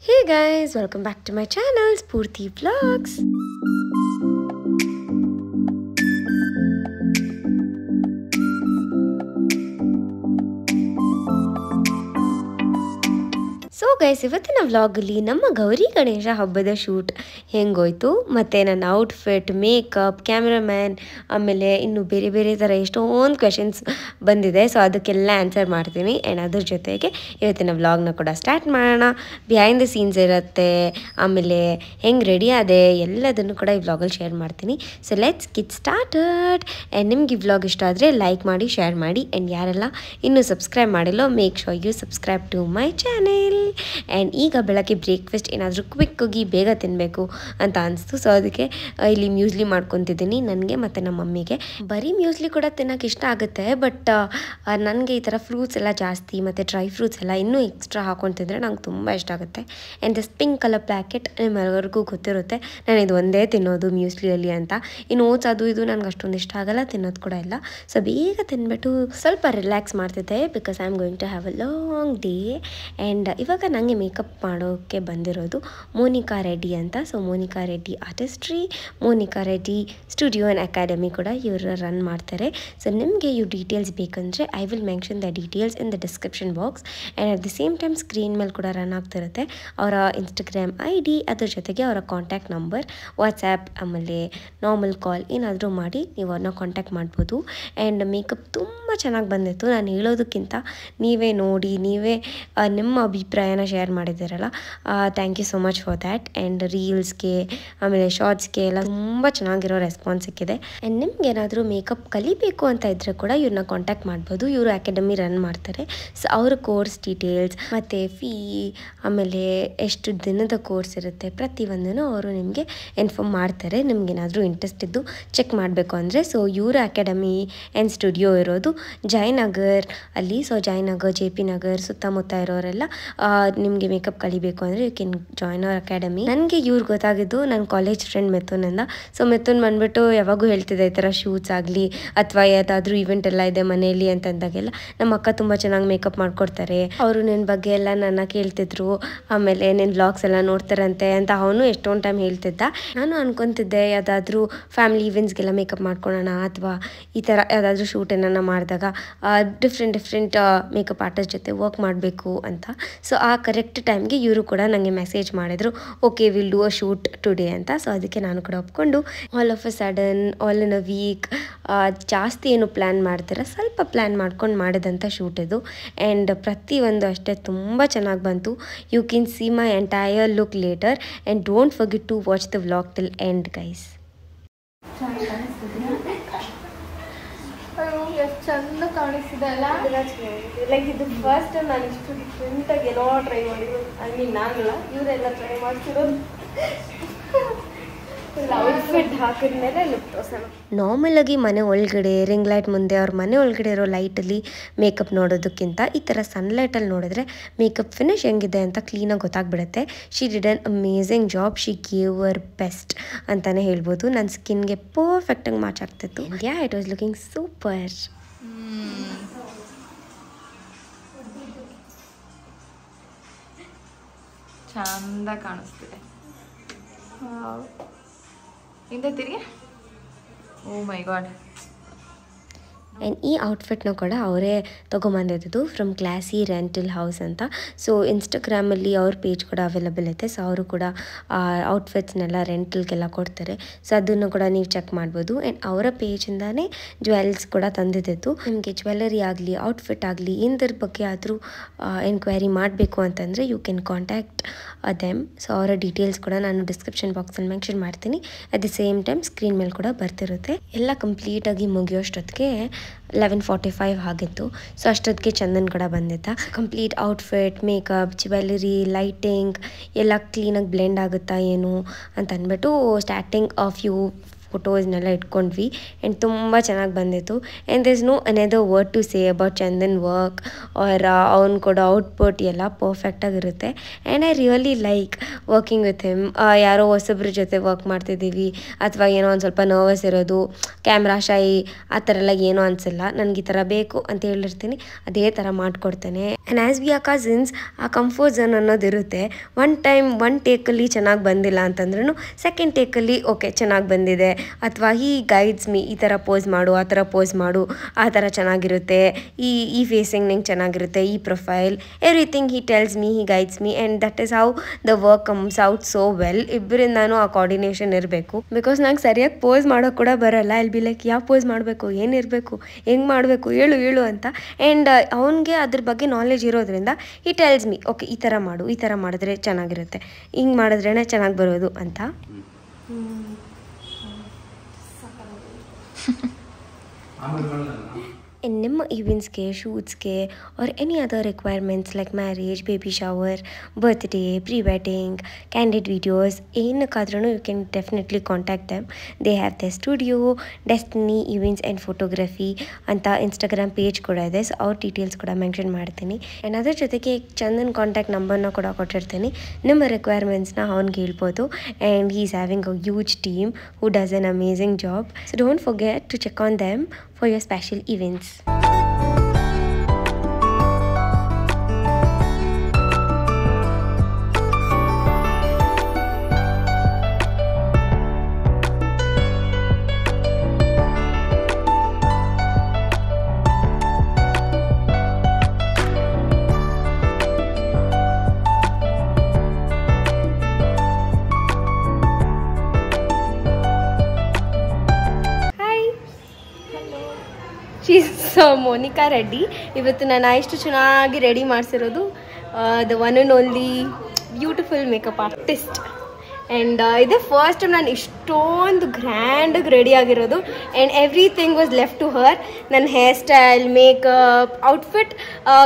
Hey guys, welcome back to my channel, Spurti Vlogs. So guys, ಇವತ್ತಿನ ವ್ಲಾಗಲ್ಲಿ ನಮ್ಮ ಗೌರಿ ಗಣೇಶ ಹಬ್ಬದ ಶೂಟ್ ಹೆಂಗೋಯ್ತು, ಮತ್ತು ನನ್ನ ಔಟ್ಫಿಟ್, ಮೇಕಪ್, ಕ್ಯಾಮ್ರಾಮ್ಯಾನ್, ಆಮೇಲೆ ಇನ್ನು ಬೇರೆ ಬೇರೆ ಥರ ಎಷ್ಟೊಂದು ಕ್ವೆಶನ್ಸ್ ಬಂದಿದೆ. ಸೊ ಅದಕ್ಕೆಲ್ಲ ಆನ್ಸರ್ ಮಾಡ್ತೀನಿ. ಆ್ಯಂಡ್ ಅದ್ರ ಜೊತೆಗೆ ಇವತ್ತಿನ ವ್ಲಾಗ್ನ ಕೂಡ ಸ್ಟಾರ್ಟ್ ಮಾಡೋಣ. ಬಿಹೈಂಡ್ ದ ಸೀನ್ಸ್ ಇರುತ್ತೆ, ಆಮೇಲೆ ಹೆಂಗೆ ರೆಡಿ ಆದೆ ಎಲ್ಲದನ್ನು ಕೂಡ ಈ ವ್ಲಾಗಲ್ಲಿ ಶೇರ್ ಮಾಡ್ತೀನಿ. So let's get started. And ನಿಮ್ಗೆ ಈ ವ್ಲಾಗ್ ಇಷ್ಟ ಆದರೆ ಲೈಕ್ ಮಾಡಿ, ಶೇರ್ ಮಾಡಿ. ಆ್ಯಂಡ್ ಯಾರೆಲ್ಲ ಇನ್ನೂ ಸಬ್ಸ್ಕ್ರೈಬ್ ಮಾಡಿಲ್ಲೋ, make sure you subscribe to my channel. And ಈಗ ಬೆಳಗ್ಗೆ ಬ್ರೇಕ್ಫಾಸ್ಟ್ ಏನಾದರೂ ಕ್ವಿಕ್ಕಾಗಿ ಬೇಗ ತಿನ್ನಬೇಕು ಅಂತ ಅನಿಸ್ತು. ಸೊ ಅದಕ್ಕೆ ಇಲ್ಲಿ ಮ್ಯೂಸ್ಲಿ ಮಾಡ್ಕೊತಿದ್ದೀನಿ ನನಗೆ ಮತ್ತು ನಮ್ಮ ಮಮ್ಮಿಗೆ. ಬರೀ ಮ್ಯೂಸ್ಲಿ ಕೂಡ ತಿನ್ನೋಕೆ ಇಷ್ಟ ಆಗುತ್ತೆ, ಬಟ್ ನನಗೆ ಈ ಥರ ಫ್ರೂಟ್ಸ್ ಎಲ್ಲ ಜಾಸ್ತಿ ಮತ್ತು ಡ್ರೈ ಫ್ರೂಟ್ಸ್ ಎಲ್ಲ ಇನ್ನೂ ಎಕ್ಸ್ಟ್ರಾ ಹಾಕೊಂಡು ತಿಂದರೆ ನಂಗೆ ತುಂಬ ಇಷ್ಟ ಆಗುತ್ತೆ. And this pink colour packet ನಿಮ್ಮೆಲ್ಲರಿಗೂ ಗೊತ್ತಿರುತ್ತೆ, ನಾನು ಇದು ಒಂದೇ ತಿನ್ನೋದು ಮ್ಯೂಸ್ಲಿಯಲ್ಲಿ ಅಂತ. ಇನ್ನು ಓಟ್ಸ್ ಅದು ಇದು ನನಗೆ ಅಷ್ಟೊಂದು ಇಷ್ಟ ಆಗಲ್ಲ, ತಿನ್ನೋದು ಕೂಡ ಇಲ್ಲ. ಸೊ ಬೇಗ ತಿನ್ಬಿಟ್ಟು ಸ್ವಲ್ಪ ರಿಲ್ಯಾಕ್ಸ್ ಮಾಡ್ತಿದ್ದೆ, because I am going to have a long day. And ಇವಾಗ ನನಗೆ ಮೇಕಪ್ ಮಾಡೋಕ್ಕೆ ಬಂದಿರೋದು ಮೋನಿಕಾ ರೆಡ್ಡಿ ಅಂತ. So Monika Reddy artistry, Monika Reddy studio and academy ಕೂಡ ಇವರು ರನ್ ಮಾಡ್ತಾರೆ. ಸೊ ನಿಮಗೆ ಇವು ಡೀಟೇಲ್ಸ್ ಬೇಕಂದರೆ I will mention the details in the description box. And at the same time screen ಮೇಲೆ ಕೂಡ ರನ್ ಆಗ್ತಿರುತ್ತೆ ಅವರ ಇನ್ಸ್ಟಾಗ್ರಾಮ್ ID, ಅದ್ರ ಜೊತೆಗೆ ಅವರ ಕಾಂಟ್ಯಾಕ್ಟ್ ನಂಬರ್, ವಾಟ್ಸ್ಯಾಪ್, ಆಮೇಲೆ ನಾರ್ಮಲ್ ಕಾಲ್ ಏನಾದರೂ ಮಾಡಿ ನೀವು ಅವ್ರನ್ನ ಕಾಂಟ್ಯಾಕ್ಟ್ ಮಾಡ್ಬೋದು. ಆ್ಯಂಡ್ ಮೇಕಪ್ ತುಂಬ ಚೆನ್ನಾಗಿ ಬಂದಿತ್ತು. ನಾನು ಹೇಳೋದಕ್ಕಿಂತ ನೀವೇ ನೋಡಿ, ನೀವೇ ನಿಮ್ಮ ಅಭಿಪ್ರಾಯನ ಶೇರ್ ಮಾಡಿದ್ದೀರಲ್ಲ, thank you so much for that. And ರೀಲ್ಸ್ಗೆ ಆಮೇಲೆ ಶಾರ್ಟ್ಸ್ಗೆ ಎಲ್ಲ ತುಂಬ ಚೆನ್ನಾಗಿರೋ ರೆಸ್ಪಾನ್ಸ್ ಸಿಕ್ಕಿದೆ. ಆ್ಯಂಡ್ ನಿಮ್ಗೆ ಏನಾದರೂ ಮೇಕಪ್ ಕಲಿಬೇಕು ಅಂತ ಇದ್ದರೆ ಕೂಡ ಇವ್ರನ್ನ ಕಾಂಟ್ಯಾಕ್ಟ್ ಮಾಡ್ಬೋದು. ಇವರು ಅಕಾಡೆಮಿ ರನ್ ಮಾಡ್ತಾರೆ. ಸೊ ಅವ್ರ ಕೋರ್ಸ್ ಡೀಟೇಲ್ಸ್ ಮತ್ತು ಫೀ, ಆಮೇಲೆ ಎಷ್ಟು ದಿನದ ಕೋರ್ಸ್ ಇರುತ್ತೆ, ಪ್ರತಿಯೊಂದನ್ನು ಅವರು ನಿಮಗೆ ಇನ್ಫಾರ್ಮ್ ಮಾಡ್ತಾರೆ. ನಿಮ್ಗೇನಾದರೂ ಇಂಟ್ರೆಸ್ಟ್ ಇದ್ದು ಚೆಕ್ ಮಾಡಬೇಕು ಅಂದರೆ. ಸೊ ಇವರ ಅಕಾಡೆಮಿ ಆ್ಯಂಡ್ ಸ್ಟುಡಿಯೋ ಇರೋದು ಜಯನಗರ್ ಅಲ್ಲಿ. ಸೊ ಜಯನಗರ್, JP ನಗರ್ ಸುತ್ತಮುತ್ತ ಇರೋರೆಲ್ಲ ನಿಮಗೆ ಮೇಕಪ್ ಕಲಿಬೇಕು ಅಂದರೆ you can join our academy. ನನಗೆ ಇವ್ರು ಗೊತ್ತಾಗಿದ್ದು ನನ್ನ ಕಾಲೇಜ್ ಫ್ರೆಂಡ್ ಮಿಥುನಿಂದ. ಸೊ ಮಿಥುನ್ ಬಂದುಬಿಟ್ಟು ಯಾವಾಗೂ ಹೇಳ್ತಿದ್ದೆ ಈ ಥರ ಶೂಟ್ಸ್ ಆಗಲಿ ಅಥವಾ ಯಾವುದಾದ್ರೂ ಇವೆಂಟ್ ಎಲ್ಲ ಇದೆ ಮನೆಯಲ್ಲಿ ಅಂತಂದಾಗೆಲ್ಲ ನಮ್ಮ ಅಕ್ಕ ತುಂಬ ಚೆನ್ನಾಗಿ ಮೇಕಪ್ ಮಾಡಿಕೊಡ್ತಾರೆ, ಅವರು ನಿನ್ನ ಬಗ್ಗೆ ಎಲ್ಲ ನನ್ನ ಕೇಳ್ತಿದ್ರು, ಆಮೇಲೆ ನಿನ್ನ ವ್ಲಾಗ್ಸ್ ಎಲ್ಲ ನೋಡ್ತಾರಂತೆ ಅಂತ ಅವನು ಎಷ್ಟೊಂದು ಟೈಮ್ ಹೇಳ್ತಿದ್ದ. ನಾನು ಅನ್ಕೊತಿದ್ದೆ ಯಾವುದಾದ್ರೂ ಫ್ಯಾಮಿಲಿ ಇವೆಂಟ್ಸ್ಗೆಲ್ಲ ಮೇಕಪ್ ಮಾಡ್ಕೊಳ್ಳೋಣ, ಅಥವಾ ಈ ಥರ ಯಾವುದಾದ್ರೂ ಶೂಟ್ ಏನಾರ ಮಾಡಿದಾಗ ಡಿಫ್ರೆಂಟ್ ಮೇಕಪ್ ಆರ್ಟಿಸ್ಟ್ ಜೊತೆ ವರ್ಕ್ ಮಾಡಬೇಕು ಅಂತ. ಸೊ ಆ ಕರೆಕ್ಟ್ ಟೈಮ್ಗೆ ಇವರು ಕೂಡ ನನಗೆ ಮೆಸೇಜ್ ಮಾಡಿದರು, okay will do a shoot today ಅಂತ. ಸೊ ಅದಕ್ಕೆ ನಾನು ಕೂಡ ಒಪ್ಕೊಂಡು all of a sudden, all in a week, ಜಾಸ್ತಿ ಏನು ಪ್ಲ್ಯಾನ್ ಮಾಡ್ತಾರೆ, ಸ್ವಲ್ಪ ಪ್ಲ್ಯಾನ್ ಮಾಡ್ಕೊಂಡು ಮಾಡಿದಂಥ ಶೂಟ್ ಇದು. ಆ್ಯಂಡ್ ಪ್ರತಿಯೊಂದು ಅಷ್ಟೇ ತುಂಬ ಚೆನ್ನಾಗಿ ಬಂತು. You can see my entire look later. And don't forget to watch the vlog till end guys. ಎಷ್ಟು ಚಂದ ಕಾಣಿಸ್ತಿದೆ ಅಲ್ಲ. ಲೈಕ್ ಇದು ಫಸ್ಟ್ ನಾನು ಇಷ್ಟು ಡಿಫ್ರೆಂಟಾಗಿ ಏನೋ ಟ್ರೈ ಮಾಡಿರೋದು. ಐ ಮೀನ್ ನಾನಲ್ಲ, ಇವರೆಲ್ಲ ಟ್ರೈ ಮಾಡ್ತಿರೋದು. ಔಟ್ಫಿಟ್ ಹಾಕಿದ್ಮೇಲೆ ಲುಕ್ ತೋರ್ಸೋಣ. ನಾರ್ಮಲ್ ಆಗಿ ಮನೆ ಒಳಗಡೆ ರಿಂಗ್ ಲೈಟ್ ಮುಂದೆ ಅವ್ರ ಮನೆ ಒಳಗಡೆ ಇರೋ ಲೈಟಲ್ಲಿ ಮೇಕಪ್ ನೋಡೋದಕ್ಕಿಂತ ಈ ಥರ ಸನ್ಲೈಟಲ್ಲಿ ನೋಡಿದ್ರೆ ಮೇಕಪ್ ಫಿನಿಶ್ ಹೆಂಗಿದೆ ಅಂತ ಕ್ಲೀನಾಗಿ ಗೊತ್ತಾಗ್ಬಿಡುತ್ತೆ. She did an amazing job, she gave hour best ಅಂತಲೇ ಹೇಳ್ಬೋದು. ನನ್ನ ಸ್ಕಿನ್ಗೆ ಪರ್ಫೆಕ್ಟಾಗಿ ಮ್ಯಾಚ್ ಆಗ್ತಿತ್ತು. ಯಾ, ಇಟ್ ವಾಸ್ ಲುಕಿಂಗ್ ಸೂಪರ್. ಚಂದ ಕಾಣಿಸ್ತಿದೆ. ಹಿಂದೆ ತಿರುಗಿ. ಓ ಮೈ ಗಾಡ್. ಆ್ಯಂಡ್ ಈ ಔಟ್ಫಿಟ್ನ ಕೂಡ ಅವರೇ ತೊಗೊಂಬಂದಿದ್ದು ಫ್ರಮ್ ಕ್ಲಾಸಿ ರೆಂಟಲ್ ಹೌಸ್ ಅಂತ. ಸೊ ಇನ್ಸ್ಟಾಗ್ರಾಮಲ್ಲಿ ಅವ್ರ ಪೇಜ್ ಕೂಡ ಅವೈಲಬಲ್ ಐತೆ. ಸೊ ಅವರು ಕೂಡ ಔಟ್ಫಿಟ್ಸ್ನೆಲ್ಲ ರೆಂಟಲ್ಗೆಲ್ಲ ಕೊಡ್ತಾರೆ. ಸೊ ಅದನ್ನು ಕೂಡ ನೀವು ಚೆಕ್ ಮಾಡ್ಬೋದು. ಆ್ಯಂಡ್ ಅವರ ಪೇಜಿಂದಾನೇ ಜ್ಯುವೆಲ್ಸ್ ಕೂಡ ತಂದಿದ್ದು. ನಿಮಗೆ ಜ್ಯುವೆಲರಿ ಆಗಲಿ, ಔಟ್ಫಿಟ್ ಆಗಲಿ, ಏನದ್ರ ಬಗ್ಗೆ ಆದರೂ ಎನ್ಕ್ವೈರಿ ಮಾಡಬೇಕು ಅಂತಂದರೆ you can contact them. So ಅವರ ಡೀಟೇಲ್ಸ್ ಕೂಡ ನಾನು ಡಿಸ್ಕ್ರಿಪ್ಷನ್ ಬಾಕ್ಸಲ್ಲಿ ಮೆನ್ಷನ್ ಮಾಡ್ತೀನಿ. At the same time screen ಮೇಲೆ ಕೂಡ ಬರ್ತಿರುತ್ತೆ. ಎಲ್ಲ ಕಂಪ್ಲೀಟಾಗಿ ಮುಗಿಯೋಷ್ಟೊತ್ತಿಗೆ 11:45 ಆಗಿತ್ತು. ಸೊ ಅಷ್ಟೊತ್ತಿಗೆ ಚಂದನ್ ಕೂಡ ಬಂದಿದ್ದ. Complete outfit, makeup, jewellery, lighting ಎಲ್ಲ ಕ್ಲೀನಾಗಿ ಬ್ಲೆಂಡ್ ಆಗುತ್ತಾ ಏನು ಅಂತ ಅಂದ್ಬಿಟ್ಟು ಸ್ಟಾರ್ಟಿಂಗ್ ಫ್ಯೂ ಫೋಟೋಸ್ನೆಲ್ಲ ಇಟ್ಕೊಂಡ್ವಿ. ಆ್ಯಂಡ್ ತುಂಬ ಚೆನ್ನಾಗಿ ಬಂದಿತ್ತು. And there is no another word to say about Chandan work or ಅವ್ನು ಕೊಡೋ ಔಟ್ಪುಟ್ ಎಲ್ಲ ಪರ್ಫೆಕ್ಟಾಗಿರುತ್ತೆ. And I really like working with him. ಯಾರೋ ಹೊಸಬ್ರ ಜೊತೆ ವರ್ಕ್ ಮಾಡ್ತಿದ್ದೀವಿ ಅಥವಾ ಏನೋ ಒಂದು ಸ್ವಲ್ಪ ನರ್ವಸ್ ಇರೋದು, ಕ್ಯಾಮ್ರಾ ಶೈ ಆ ಥರ ಎಲ್ಲ ಏನೂ ಅನಿಸಲ್ಲ. ನನಗೆ ಈ ಥರ ಬೇಕು ಅಂತ ಹೇಳಿರ್ತೀನಿ, ಅದೇ ಥರ ಮಾಡಿಕೊಡ್ತೇನೆ. And as we are cousins, ಆ ಕಂಫರ್ಟ್ ಝೋನ್ ಅನ್ನೋದಿರುತ್ತೆ. ಒನ್ ಟೇಕಲ್ಲಿ ಚೆನ್ನಾಗಿ ಬಂದಿಲ್ಲ ಅಂತಂದ್ರೂ ಸೆಕೆಂಡ್ ಟೇಕಲ್ಲಿ ಓಕೆ ಚೆನ್ನಾಗಿ ಬಂದಿದೆ, ಅಥವಾ ಈ ಗೈಡ್ಸ್ ಮೀ, ಈ ಥರ ಪೋಸ್ ಮಾಡು, ಆ ಥರ ಪೋಸ್ ಮಾಡು, ಆ ಥರ ಚೆನ್ನಾಗಿರುತ್ತೆ, ಈ ಫೇಸಿಂಗ್ ನಿಂಗೆ ಚೆನ್ನಾಗಿರುತ್ತೆ, ಈ profile, everything he tells me, he guides me. And that is how the work comes out so well. ಇಬ್ಬರಿಂದನೂ ಆ ಕೋಆರ್ಡಿನೇಷನ್ ಇರಬೇಕು. ಬಿಕಾಸ್ ನಂಗೆ ಸರಿಯಾಗಿ ಪೋಸ್ ಮಾಡೋಕೆ ಕೂಡ ಬರೋಲ್ಲ. ಇಲ್ಲಿ ಬಿ ಲೈಕ್ ಯಾವ ಪೋಸ್ ಮಾಡಬೇಕು, ಏನಿರಬೇಕು, ಹೆಂಗೆ ಮಾಡಬೇಕು, ಹೇಳು ಅಂತ. ಆ್ಯಂಡ್ ಅವನಿಗೆ ಅದ್ರ ಬಗ್ಗೆ ನಾಲೆಜ್ ಇರೋದ್ರಿಂದ ಹಿ ಟೆಲ್ಸ್ ಮೀ, ಓಕೆ ಈ ಥರ ಮಾಡು, ಈ ಥರ ಮಾಡಿದ್ರೆ ಚೆನ್ನಾಗಿರುತ್ತೆ, ಹಿಂಗೆ ಮಾಡಿದ್ರೇ ಚೆನ್ನಾಗಿ ಬರೋದು ಅಂತ. In ನಿಮ್ಮ ಈವೆಂಟ್ಸ್ಗೆ, ಶೂಟ್ಸ್ಗೆ or any other requirements like marriage, baby shower, birthday, pre wedding, candid videos, ಏನಕ್ಕಾದ್ರೂ you can definitely contact them. They have the studio Destiny Events and Photography ಅಂತ ಇನ್ಸ್ಟಾಗ್ರಾಮ್ ಪೇಜ್ ಕೂಡ ಇದೆ. ಸೊ ಅವ್ರ details ಕೂಡ mention ಮಾಡ್ತೀನಿ. And ಅದ್ರ ಜೊತೆಗೆ Chandan contact ನಂಬರ್ನ ಕೂಡ ಕೊಟ್ಟಿರ್ತೀನಿ. ನಿಮ್ಮ ರಿಕ್ವೈರ್ಮೆಂಟ್ಸ್ನ ಅವ್ನಿಗೆ ಹೇಳ್ಬೋದು. And he is having a huge team who does an amazing job. So don't forget to check on them for your special events. So Monika Reddy ಇವತ್ತು ನಾನು ಇಷ್ಟು ಚೆನ್ನಾಗಿ ರೆಡಿ ಮಾಡಿಸಿರೋದು the one and only beautiful makeup artist. And ಇದೇ first time ನಾನು ಇಷ್ಟೊಂದು ಗ್ರ್ಯಾಂಡಾಗಿ ready ಆಗಿರೋದು. And everything was left to her. ನನ್ನ ಹೇರ್ ಸ್ಟೈಲ್, ಮೇಕಪ್, ಔಟ್ಫಿಟ್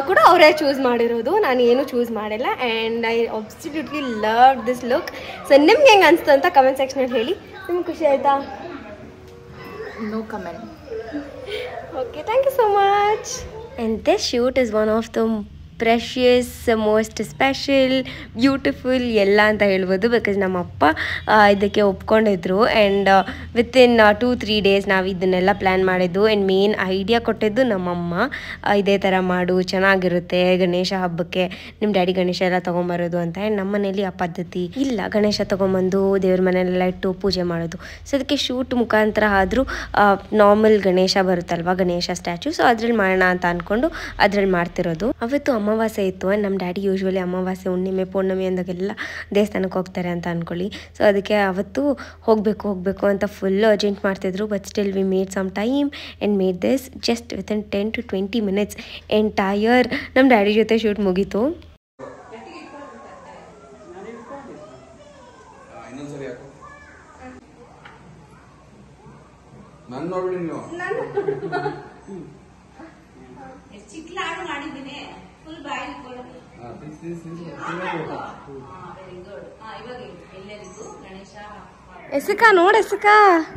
ಕೂಡ ಅವರೇ ಚೂಸ್ ಮಾಡಿರೋದು, ನಾನು ಏನೂ ಚೂಸ್ ಮಾಡಿಲ್ಲ. And I absolutely love this look. So ನಿಮ್ಗೆ ಹೆಂಗೆ ಅನಿಸ್ತು ಅಂತ ಕಮೆಂಟ್ ಸೆಕ್ಷನಲ್ಲಿ ಹೇಳಿ. ನಿಮ್ಗೆ ಖುಷಿ ಆಯಿತಾ? No comment. Okay, thank you so much. And this shoot is one of the precious, most special, beautiful ಎಲ್ಲ ಅಂತ ಹೇಳ್ಬೋದು. ಬಿಕಾಸ್ ನಮ್ಮ ಅಪ್ಪ ಇದಕ್ಕೆ ಒಪ್ಕೊಂಡಿದ್ರು. ಆ್ಯಂಡ್ ವಿತಿನ್ 2-3 ಡೇಸ್ ನಾವು ಇದನ್ನೆಲ್ಲ ಪ್ಲ್ಯಾನ್ ಮಾಡಿದ್ದು. ಆ್ಯಂಡ್ ಮೇನ್ ಐಡಿಯಾ ಕೊಟ್ಟಿದ್ದು ನಮ್ಮಮ್ಮ. ಇದೇ ಥರ ಮಾಡು, ಚೆನ್ನಾಗಿರುತ್ತೆ ಗಣೇಶ ಹಬ್ಬಕ್ಕೆ, ನಿಮ್ಮ ಡ್ಯಾಡಿ ಗಣೇಶ ಎಲ್ಲ ತೊಗೊಂಬರೋದು ಅಂತ. ಆ್ಯಂಡ್ ನಮ್ಮ ಮನೇಲಿ ಆ ಪದ್ಧತಿ ಇಲ್ಲ, ಗಣೇಶ ತೊಗೊಂಬಂದು ದೇವ್ರ ಮನೆಯಲ್ಲೆಲ್ಲ ಇಟ್ಟು ಪೂಜೆ ಮಾಡೋದು. ಸೊ ಅದಕ್ಕೆ ಶೂಟ್ ಮುಖಾಂತರ ಆದರೂ ನಾರ್ಮಲ್ ಗಣೇಶ ಬರುತ್ತಲ್ವ, ಗಣೇಶ ಸ್ಟ್ಯಾಚು, ಸೊ ಅದ್ರಲ್ಲಿ ಮಾಡೋಣ ಅಂತ ಅಂದ್ಕೊಂಡು ಅದ್ರಲ್ಲಿ ಮಾಡ್ತಿರೋದು. ಅವತ್ತು ಅಮಾವಾಸ್ಯೆ ಇತ್ತು. ಆ್ಯಂಡ್ ನಮ್ಮ ಡ್ಯಾಡಿ ಯೂಶ್ವಲಿ ಅಮಾವಾಸ್ಯೆ, ಹುಣ್ಣಿಮೆ, ಪೌರ್ಣಮಿ ಅಂದಾಗೆಲ್ಲ ದೇವಸ್ಥಾನಕ್ಕೆ ಹೋಗ್ತಾರೆ ಅಂತ ಅಂದ್ಕೊಳ್ಳಿ. ಸೊ ಅದಕ್ಕೆ ಅವತ್ತು ಹೋಗಬೇಕು ಅಂತ ಫುಲ್ ಅರ್ಜೆಂಟ್ ಮಾಡ್ತಿದ್ರು. But still we made some time and made this just within 10 to 20 minutes. Entire ನಮ್ಮ ಡ್ಯಾಡಿ ಜೊತೆ ಶೂಟ್ ಮುಗೀತು. ಎಸಕ ನೋಡ ಎಸಕ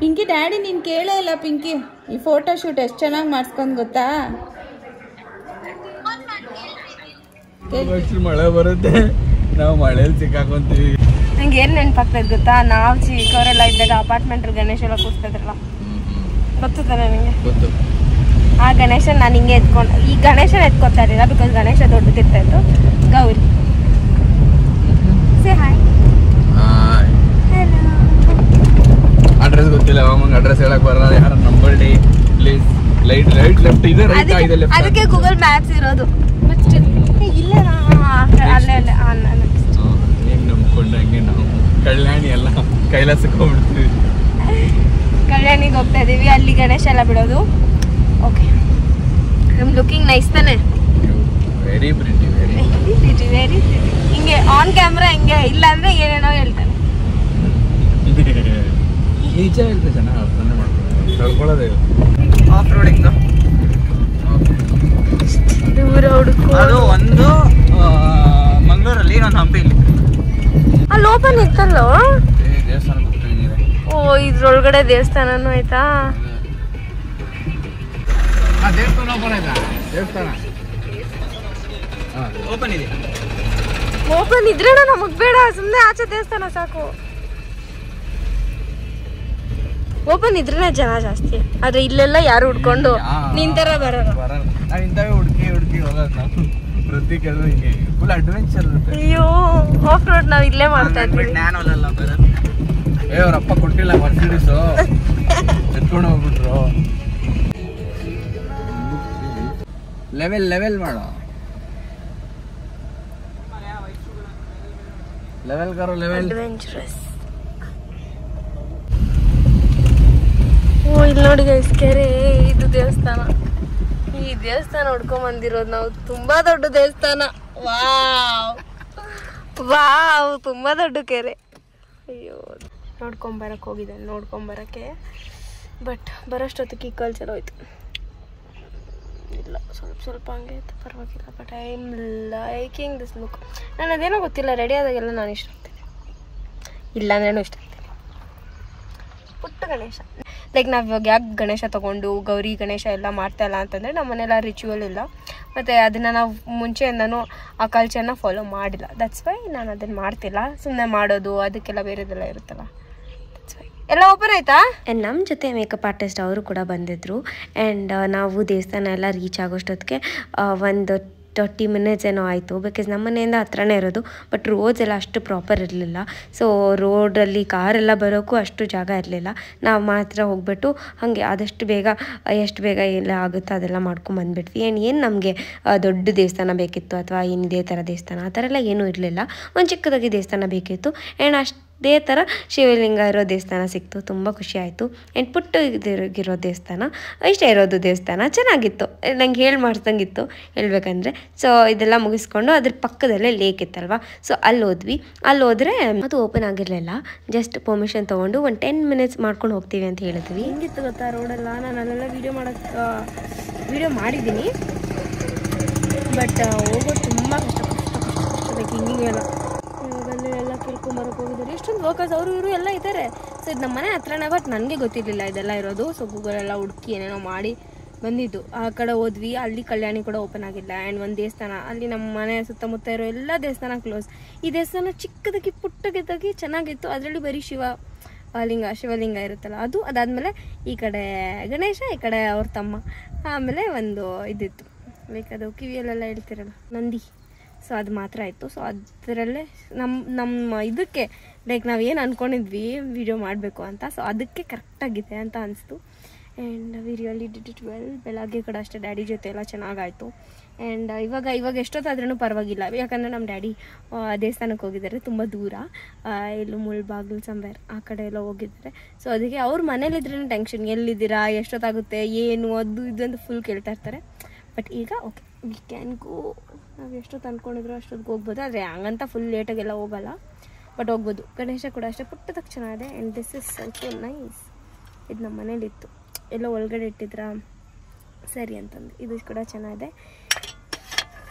ಪಿಂಕಿ ಡ್ಯಾಡಿ ನೀನ್ ಕೇಳೇ ಇಲ್ಲ. ಪಿಂಕಿ ಈ ಫೋಟೋ ಶೂಟ್ ಎಷ್ಟು ಚೆನ್ನಾಗಿ ಮಾಡಿಸ್ಕೊಂಡ್ ಗೊತ್ತಾ? ಮಳೆ ಬರುತ್ತೆ, ನಾವು ಮಳೆಯಲ್ಲಿ ಸಿಕ್ಕಾಕೊಂತೀವಿ. ನಂಗೆ ಏನ್ ನೆನಪಾಗ್ತದೆ ಗೊತ್ತಾ, ನಾವು ಚಿಕ್ಕವರೆಲ್ಲ ಇದ್ದಾಗ ಅಪಾರ್ಟ್ಮೆಂಟ್ ಗಣೇಶ ಎಲ್ಲ ಕೂರಿಸ್ತಿದ್ರಲ್ಲ, ಗೊತ್ತಾನೆ ನಿಂಗೆ? ಆ ಗಣೇಶ ನಾನು ಹಿಂಗೆ ಎತ್ಕೊಂಡು, ಈ ಗಣೇಶನ ಎತ್ಕೊತಾ ಇರಲಿಲ್ಲ ಬಿಕಾಸ್ ಗಣೇಶ ದೊಡ್ಡದಿರ್ತಾ ಇತ್ತು. Gauri say hi. ಅಡ್ರೆಸ್ ಗೊತ್ತಿಲ್ಲ ಅಮ್ಮಂಗೆ, ಅಡ್ರೆಸ್ ಹೇಳಕ್ ಬರಲ್ಲ. ಯಾರ number day please light left ಇದೆ, ರೈಟ್ ಇದೆ ಲೆಫ್ಟ್. ಅದಕ್ಕೆ ಗೂಗಲ್ ಮ್ಯಾಪ್ಸ್ ಇರೋದು. ಇಲ್ಲ ಅಲ್ಲೇ ನೀನು ನಂಬ್ಕೊಂಡು ಹಂಗೆ ನಾವು ಕಲ್ಯಾಣಿ ಎಲ್ಲ ಕೈಲಾಸಕ್ಕೆ ಹೋಗ್ಬಿಡ್ತೀವಿ. ಕಲ್ಯಾಣಿಗೆ ಹೋಗ್ತಾ ಇದೀವಿ, ಅಲ್ಲಿ ಗಣೇಶ ಎಲ್ಲ ಬಿಡೋದು. ಓಕೆ, ಐಮ್ ಲುಕಿಂಗ್ ನೈಸ್ ತಾನೆ? Very pretty, very pretty. ಹಿಂಗೆ ಆನ್ ಕ್ಯಾಮ್ರಾ ಹಿಂಗೆ, ಇಲ್ಲ ಅಂದ್ರೆ ಏನೇನೋ ಹೇಳ್ತಾನೆ. ಈಚ ಹೇಳ್ತೆ ಚೆನ್ನಾಗಿ ಅರ್ಥ ಮಾಡ್ಕೊಂಡು ಕಳ್ಕೊಳ್ಳೋದೇ ಆಫ್ ರೋಡಿಂಗ್. ದೂರ ಹುಡುಕು. ಅದು ಒಂದು ಮಂಗಳೂರಲ್ಲಿ, ಇನ್ನೊಂದು ಹಂಪಿಲಿ. ಅಲ್ಲಿ ಓಪನ್ ಇತ್ತಲ್ಲೋ ದೇವಸ್ಥಾನ. ಓ, ಇದ್ರೊಳಗಡೆ ದೇವಸ್ಥಾನನೂ ಆಯ್ತಾ? ದೇವಸ್ಥಾನ ಓಪನ್ ಆಯ್ತಾ? ದೇವಸ್ಥಾನ ಓಪನ್ ಇದೆ. ಓಪನ್ ಇದ್ರೆ ನಮಗ್ ಬೇಡ, ಸುಮ್ಮನೆ ಆಚೆ ದೇವಸ್ಥಾನ ಸಾಕು. ಓಪನ್ ಇದ್ರೆ ಜನ ಜಾಸ್ತಿ, ಆದ್ರೆ ಇಲ್ಲೆಲ್ಲ ಯಾರು ಹುಡ್ಕೊಂಡು ನಿಂತರ ಬರೋಣ. ನಾವ್ ಇಂಥವೇ ಹುಡುಕಿ ಹೋಗೋದು ನಾವು ಪ್ರತಿ ಕೆಲವು ಹಿಂಗೆ ಫುಲ್ ಅಡ್ವೆಂಚರ್ ಇರುತ್ತೆ. ಅಯ್ಯೋ ಆಫ್ ರೋಡ್ ನಾವ್ ಇಲ್ಲೇ ಮಾಡ್ತಾ ಇದ್ವಿ. ಅವ್ರಪ್ಪ ಕೊಟ್ಟಿಲ್ಲ ಮರ್ಸಿಡೀಸು, ಎತ್ಕೊಂಡು ಹೋಗ್ಬಿಟ್ರು. ಲೆವೆಲ್ ಮಾಡೋ, ಲೆವೆಲ್ ಕರೋ ಲೆವೆಲ್. ಅಡ್ವೆಂಚರಸ್. ಓ ಇಲ್ಲಿ ನೋಡಿ ಗೈಸ್, ಕೆರೆ. ಇದು ದೇವಸ್ಥಾನ. ಈ ದೇವಸ್ಥಾನ ನೋಡ್ಕೊಂಡ್ ಬಂದಿರೋದು ನಾವು. ತುಂಬಾ ದೊಡ್ಡ ದೇವಸ್ಥಾನ. ವಾವ್ ತುಂಬಾ ದೊಡ್ಡ ಕೆರೆ. ಅಯ್ಯೋ ನೋಡ್ಕೊಂಬರಕ್ಕೆ ಹೋಗಿದ್ದೇನೆ, ನೋಡ್ಕೊಂಬರಕ್ಕೆ. ಬಟ್ ಬರೋಷ್ಟೊತ್ತಿಗೆ ಈ ಕಲ್ಚರ್ ಹೋಯ್ತು. ಇಲ್ಲ ಸ್ವಲ್ಪ ಹಂಗೆ ಆಯ್ತು, ಪರವಾಗಿಲ್ಲ. But I am liking this look. ನಾನು ಅದೇನೋ ಗೊತ್ತಿಲ್ಲ, ರೆಡಿ ಆದಾಗೆಲ್ಲ ನಾನು ಇಷ್ಟ ಆಗ್ತೀನಿ, ಇಲ್ಲ ಅಂದ್ರೇನು ಇಷ್ಟ ಆಗ್ತೀನಿ. ಪುಟ್ಟ ಗಣೇಶ. ಲೈಕ್ ನಾವು ಇವಾಗ ಯಾಕೆ ಗಣೇಶ ತೊಗೊಂಡು ಗೌರಿ ಗಣೇಶ ಎಲ್ಲ ಮಾಡ್ತಾ ಇಲ್ಲ ಅಂತಂದರೆ ನಮ್ಮ ಮನೆಯಲ್ಲ ರಿಚುವಲ್ ಇಲ್ಲ, ಮತ್ತು ಅದನ್ನು ನಾವು ಮುಂಚೆಯಿಂದನೂ ಆ ಕಲ್ಚರ್ನ ಫಾಲೋ ಮಾಡಿಲ್ಲ. ದಟ್ಸ್ ವೈ ನಾನು ಅದನ್ನು ಮಾಡ್ತಿಲ್ಲ. ಸುಮ್ಮನೆ ಮಾಡೋದು ಅದಕ್ಕೆಲ್ಲ ಬೇರೆದೆಲ್ಲ ಇರುತ್ತಲ್ಲ, ದಟ್ಸ್ ವೈ. ಎಲ್ಲ ಓಪನ್ ಆಯ್ತಾ? ಆ್ಯಂಡ್ ನಮ್ಮ ಜೊತೆ ಮೇಕಪ್ ಆರ್ಟಿಸ್ಟ್ ಅವರು ಕೂಡ ಬಂದಿದ್ದರು. ಆ್ಯಂಡ್ ನಾವು ದೇವಸ್ಥಾನ ಎಲ್ಲ ರೀಚ್ ಆಗೋಷ್ಟೊತ್ತಿಗೆ ಒಂದು 30 ಮಿನಿಟ್ಸ್ ಏನೋ ಆಯಿತು. ಬಿಕಾಸ್ ನಮ್ಮ ಮನೆಯಿಂದ ಹತ್ರನೇ ಇರೋದು, ಬಟ್ ರೋಡ್ಸ್ ಎಲ್ಲ ಅಷ್ಟು ಪ್ರಾಪರ್ ಇರಲಿಲ್ಲ. ಸೊ ರೋಡಲ್ಲಿ ಕಾರೆಲ್ಲ ಬರೋಕ್ಕೂ ಅಷ್ಟು ಜಾಗ ಇರಲಿಲ್ಲ. ನಾವು ಮಾತ್ರ ಹೋಗ್ಬಿಟ್ಟು ಹಾಗೆ ಆದಷ್ಟು ಬೇಗ ಎಷ್ಟು ಬೇಗ ಎಲ್ಲ ಆಗುತ್ತೋ ಅದೆಲ್ಲ ಮಾಡ್ಕೊಂಬಂದ್ಬಿಟ್ವಿ. ಆ್ಯಂಡ್ ಏನು ನಮಗೆ ದೊಡ್ಡ ದೇವಸ್ಥಾನ ಬೇಕಿತ್ತು ಅಥವಾ ಏನು ಇದೇ ಥರ ದೇವಸ್ಥಾನ ಆ ಥರ ಎಲ್ಲ ಏನೂ ಇರಲಿಲ್ಲ. ಒಂದು ಚಿಕ್ಕದಾಗಿ ದೇವಸ್ಥಾನ ಬೇಕಿತ್ತು. ಆ್ಯಂಡ್ ಅದೇ ಥರ ಶಿವಲಿಂಗ ಇರೋ ದೇವಸ್ಥಾನ ಸಿಕ್ತು. ತುಂಬ ಖುಷಿ ಆಯಿತು. ಆ್ಯಂಡ್ ಪುಟ್ಟಗಿರೋ ದೇವಸ್ಥಾನ, ಇಷ್ಟ ಇರೋದು ದೇವಸ್ಥಾನ ಚೆನ್ನಾಗಿತ್ತು. ನಂಗೆ ಮಾಡಿಸ್ದಂಗಿತ್ತು ಹೇಳ್ಬೇಕಂದ್ರೆ. ಸೊ ಇದೆಲ್ಲ ಮುಗಿಸ್ಕೊಂಡು ಅದ್ರ ಪಕ್ಕದಲ್ಲೇ ಲೇಕ್ ಇತ್ತಲ್ವ, ಸೊ ಅಲ್ಲಿ ಹೋದ್ವಿ. ಅಲ್ಲಿ ಹೋದರೆ ಅದು ಓಪನ್ ಆಗಿರಲಿಲ್ಲ. ಜಸ್ಟ್ ಪರ್ಮಿಷನ್ ತೊಗೊಂಡು ಒಂದು 10 ಮಿನಿಟ್ಸ್ ಮಾಡ್ಕೊಂಡು ಹೋಗ್ತೀವಿ ಅಂತ ಹೇಳಿದ್ವಿ. ಹೆಂಗಿತ್ತು ಗೊತ್ತಾ ರೋಡೆಲ್ಲ? ನಾನು ಅಲ್ಲೆಲ್ಲ ವೀಡಿಯೋ ಮಾಡಿದ್ದೀನಿ, ಬಟ್ ಹೋಗೋದು ತುಂಬ ಕಷ್ಟ ಬೇಕು. ಹಿಂಗೆಲ್ಲ ಎಲ್ಲ ಕೇಳ್ಕೊಂಬರಕ್ಕೆ ಹೋಗಿದ್ದಾರೆ. ಎಷ್ಟೊಂದು ವರ್ಕರ್ಸ್ ಅವರು ಇವರು ಎಲ್ಲ ಇದ್ದಾರೆ. ಸೊ ಇದು ನಮ್ಮ ಮನೆ ಹತ್ರನೇ, ಬಟ್ ನನಗೆ ಗೊತ್ತಿರಲಿಲ್ಲ ಇದೆಲ್ಲ ಇರೋದು. ಸೊ ಗೂಗಲೆಲ್ಲ ಹುಡುಕಿ ಏನೇನೋ ಮಾಡಿ ಬಂದಿದ್ದು. ಆ ಕಡೆ ಹೋದ್ವಿ, ಅಲ್ಲಿ ಕಲ್ಯಾಣಿ ಕೂಡ ಓಪನ್ ಆಗಿಲ್ಲ. ಆ್ಯಂಡ್ ಒಂದು ದೇವಸ್ಥಾನ, ಅಲ್ಲಿ ನಮ್ಮ ಮನೆ ಸುತ್ತಮುತ್ತ ಇರೋ ಎಲ್ಲ ದೇವಸ್ಥಾನ ಕ್ಲೋಸ್. ಈ ದೇವಸ್ಥಾನ ಚಿಕ್ಕದಾಗಿ ಪುಟ್ಟಗಿದ್ದಾಗಿ ಚೆನ್ನಾಗಿತ್ತು. ಅದರಲ್ಲಿ ಬರೀ ಶಿವಲಿಂಗ ಇರುತ್ತಲ್ಲ ಅದು. ಅದಾದಮೇಲೆ ಈ ಕಡೆ ಗಣೇಶ, ಈ ಕಡೆ ಅವ್ರ ತಮ್ಮ, ಆಮೇಲೆ ಒಂದು ಇದಿತ್ತು ಲೈಕ್ ಅದು ಕಿವಿಯಲ್ಲೆಲ್ಲ ಹೇಳ್ತಿರಲ್ಲ ನಂದಿ. ಸೊ ಅದು ಮಾತ್ರ ಇತ್ತು. ಸೊ ಅದರಲ್ಲೇ ನಮ್ಮ ಇದಕ್ಕೆ ಲೈಕ್ ನಾವು ಏನು ಅಂದ್ಕೊಂಡಿದ್ವಿ ವಿಡಿಯೋ ಮಾಡಬೇಕು ಅಂತ, ಸೊ ಅದಕ್ಕೆ ಕರೆಕ್ಟಾಗಿದೆ ಅಂತ ಅನಿಸ್ತು. And we really did it well. ಬೆಳಗ್ಗೆ ಕೂಡ ಅಷ್ಟೇ ಡ್ಯಾಡಿ ಜೊತೆ ಎಲ್ಲ ಚೆನ್ನಾಗಾಯಿತು. ಆ್ಯಂಡ್ ಇವಾಗ ಎಷ್ಟೊತ್ತಾದ್ರೂ ಪರವಾಗಿಲ್ಲ, ಯಾಕಂದರೆ ನಮ್ಮ ಡ್ಯಾಡಿ ದೇವಸ್ಥಾನಕ್ಕೆ ಹೋಗಿದ್ದಾರೆ ತುಂಬ ದೂರ, ಎಲ್ಲೂ ಮುಳ್ಬಾಗಿಲು ಸಂಬೇರ್ ಆ ಕಡೆ ಎಲ್ಲ ಹೋಗಿದ್ದಾರೆ. ಸೊ ಅದಕ್ಕೆ ಅವ್ರ ಮನೇಲಿದ್ರೂ ಟೆನ್ಷನ್, ಎಲ್ಲಿದ್ದೀರಾ, ಎಷ್ಟೊತ್ತಾಗುತ್ತೆ, ಏನು ಅದು ಇದು ಅಂತ ಫುಲ್ ಕೇಳ್ತಾ ಇರ್ತಾರೆ. ಬಟ್ ಈಗ ಓಕೆ, ವಿ ಕ್ಯಾನ್ ಗೋ. ನಾವು ಎಷ್ಟೊತ್ತು ಅಂದ್ಕೊಂಡಿದ್ರು ಅಷ್ಟೊತ್ತಿಗೆ ಹೋಗ್ಬೋದು. ಆದರೆ ಹಂಗಂತ ಫುಲ್ ಲೇಟಾಗೆಲ್ಲ ಹೋಗಲ್ಲ, ಬಟ್ ಹೋಗ್ಬೋದು. ಗಣೇಶ ಕೂಡ ಅಷ್ಟೇ ಪುಟ್ಟದಕ್ಕೆ ಚೆನ್ನಾಗಿದೆ. And this is so nice. ಇದು ನಮ್ಮ ಮನೇಲಿತ್ತು, ಎಲ್ಲ ಒಳಗಡೆ ಇಟ್ಟಿದ್ರ ಸರಿ ಅಂತಂದು. ಇದು ಕೂಡ ಚೆನ್ನಾಗಿದೆ.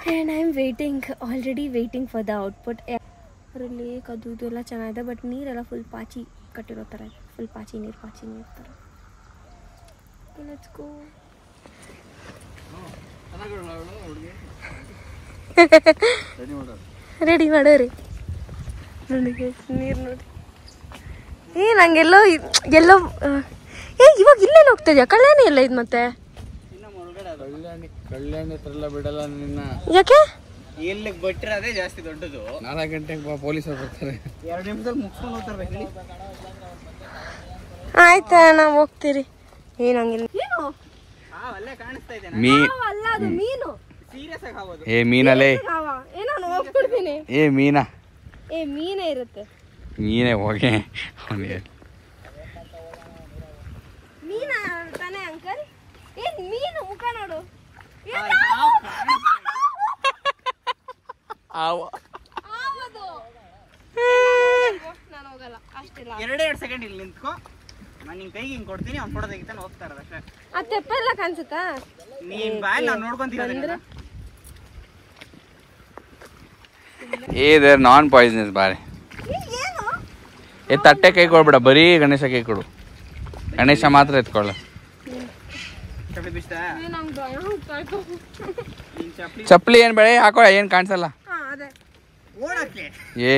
And I am already waiting for the output. ಅದರಲ್ಲಿ ಅದು ಇದು ಎಲ್ಲ ಚೆನ್ನಾಗಿದೆ, ಬಟ್ ನೀರೆಲ್ಲ ಫುಲ್ ಪಾಚಿ ಕಟ್ಟಿರೋ ಥರ ಇದೆ. ಫುಲ್ ಪಾಚಿ ನೀರು ಥರ. Let's go. ರೆಡಿ ಮಾಡೋರಿ ನೋಡಿ ನೀರು ನೋಡಿ. ನಂಗೆಲ್ಲೋ ಇವಾಗ ಇಲ್ಲೆಲ್ಲ ಹೋಗ್ತಾ ಇದೆಯಾ? ಕಲ್ಯಾಣಿ ಎಲ್ಲ ಇದು ಮತ್ತೆ ಕಲ್ಯಾಣಿ ಹತ್ರ ಬಿಡಲ್ಲ ನಿನ್ನ. ಯಾಕೆ? ಎಲ್ಲಿ ಬಿಟ್ಟರೆ ಅದೇ ಜಾಸ್ತಿ ದೊಡ್ಡದು. 4 ಗಂಟೆಗೆ ಪೊಲೀಸರು ಬರ್ತಾರೆ, 2 ನಿಮಿಷದಲ್ಲಿ ಮುಗಿಸ್ಕೊಂಡು ಹೋಗ್ತಾರೆ. ಆಯ್ತಾ, ನಾವು ಹೋಗ್ತೀರಿ. ಏನಂಗಿಲ್ಲ. ಏನು ಅಲ್ಲೇ ಕಾಣಿಸ್ತಾ ಇದೆ ಅಲ್ಲ, ಅದು ಮೀನು. ಸೀರಿಯಸ್ ಆಗಿ ಆಗೋದು. ಏ ಮೀನಲ್ಲೇ ನಾನು ಹೋಗ್ಬಿಡ್ತೀನಿ. ಮೀನೇ ಇರುತ್ತೆ. ಮೀನೇ ಹೋಗಿ ಮೀನ ತಾನೇ ಅಂಕಲ್? ಏನ್ ಮೀನು ಮುಖ ನೋಡು. ನಾನು ಹೋಗಲ್ಲ ಅಷ್ಟಿಲ್ಲ. 2 ಸೆಕೆಂಡ್ ಇಲ್ಲಿ ನಿಂತ್ಕೋ, ನಾನು ನಿನ್ ಕೈಗೆ ಹಿಂಗ್ ಕೊಡ್ತೀನಿ, ಅವ್ನು ಫೋಟೋ ತೆಗಿತಾನೆ ಹೋಗ್ತಾ ಇರೋದು ಅಷ್ಟೇ. ಆ ತೆಪ್ಪ ಎಲ್ಲ ಕಾಣಿಸುತ್ತಾ? ನೀನ್ ಬಾಯ್ ನಾವು ನೋಡ್ಕೊಂತೀರ. ದೇರ್ ನಾನ್ ಪಾಯ್ಸನಸ್ ಬಾರಿ. ತಟ್ಟೆ ಕೈ ಕೊಡ್ಬೇಡ, ಬರೀ ಗಣೇಶ ಕೈ ಕೊಡು. ಗಣೇಶ ಮಾತ್ರ ಎತ್ಕೊಳ್ಳ. ಚಪ್ಪಲಿ ಚಪ್ಪಲಿ ಏನ್ ಬೇಡ ಹಾಕೋ, ಏನ್ ಕಾಣಿಸಲ್ಲ. ಓಡಕ್ಕೆ ಏ